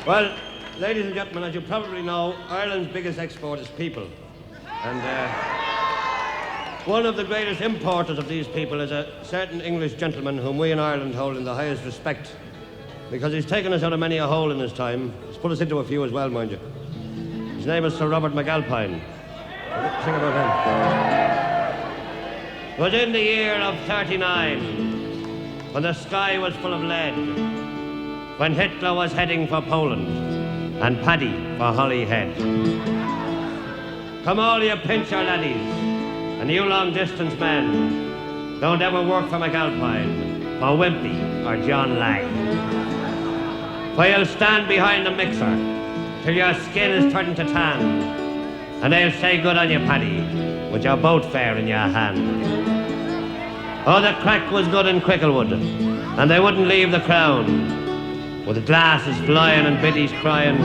Well, ladies and gentlemen, as you probably know, Ireland's biggest export is people. And one of the greatest importers of these people is a certain English gentleman whom we in Ireland hold in the highest respect, because he's taken us out of many a hole in his time. He's put us into a few as well, mind you. His name is Sir Robert McAlpine. Sing about him. It was in the year of 39, when the sky was full of lead, when Hitler was heading for Poland, and Paddy for Holyhead. Come all you pincher laddies, and you long-distance men, don't ever work for McAlpine, for Wimpy, or John Lang. For you'll stand behind the mixer till your skin is turned to tan, and they'll say good on you, Paddy, with your boat fare in your hand. Oh, the crack was good in Cricklewood, and they wouldn't leave the crown, with the glasses flying and biddies crying,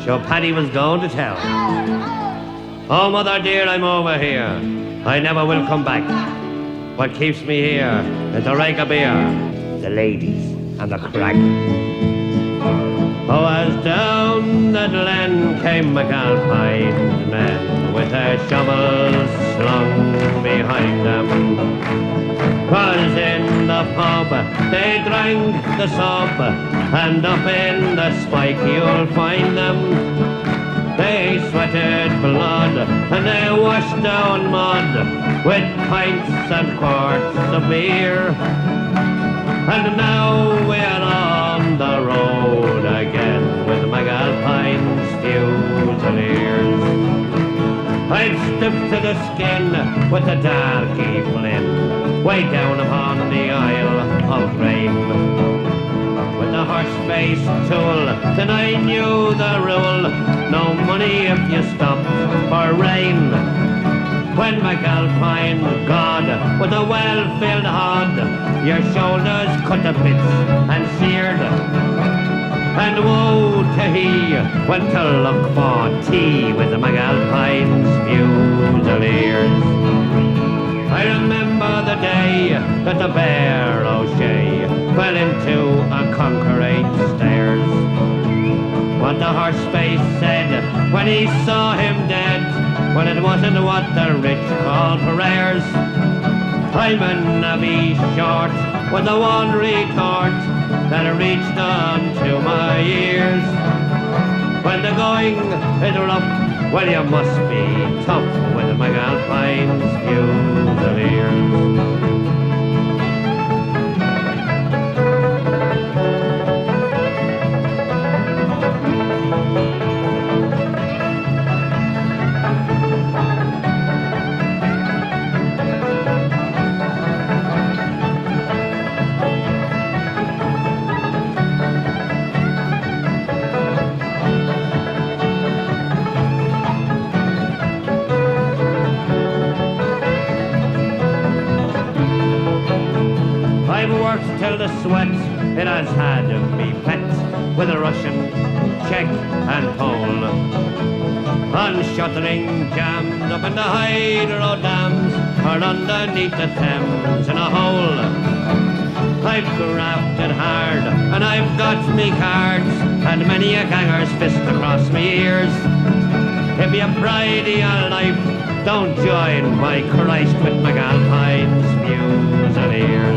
so Paddy was going to tell. Oh, mother dear, I'm over here, I never will come back. What keeps me here is the rake of beer, the ladies, and the crack. Oh, as down the glen came McAlpine's men, with their shovels slung behind them. 'Cause in the pub they drank the sub, and up in the spike you'll find them. They sweated blood and they washed down mud with pints and quarts of beer. And now we're on the road again with McAlpine's Fusiliers. I'm stripped to the skin with the darky flint, way down upon the Isle of Grain. With the horse-faced tool, then I knew the rule, no money if you stopped for rain. When McAlpine God with a well-filled hod, your shoulders cut to bits and seared. And woe to he went to look for tea with the McAlpine's Fusiliers. I remember the day that the Bear O'Shea fell into a concrete stairs. What the horse-face said when he saw him dead, well, it wasn't what the rich call prayers. I'm a navvy short with the one retort that reached on to my ears. When the going is rough, well, you must be tough with McAlpine's Fusiliers. Till the sweat it has had me pet with a Russian, Czech and Pole. On shuttering jams up in the hydro dams or underneath the Thames in a hole. I've grafted hard and I've got me cards and many a ganger's fist across me ears. If you pride of your life, don't join by Christ with McAlpine's Fusiliers.